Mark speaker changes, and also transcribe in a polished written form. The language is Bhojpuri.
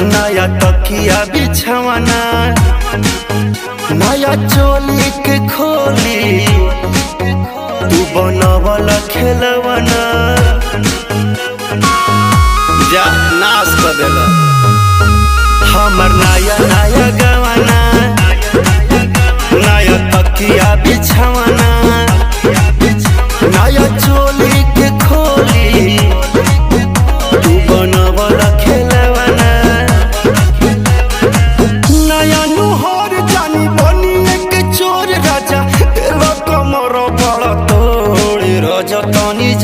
Speaker 1: नया तकिया बिछवाना, नया चोली के खोली, तू बनवल खेलवाना। जा नाश कर देला हमर नया नया गवाना, नया तकिया बिछवाना, नया चोली के खोली, तू बनवल खेलवाना। नया नुहर जानी बनी एक चोर राजा, तेरा कमर बड़ा तोड़ रजतनी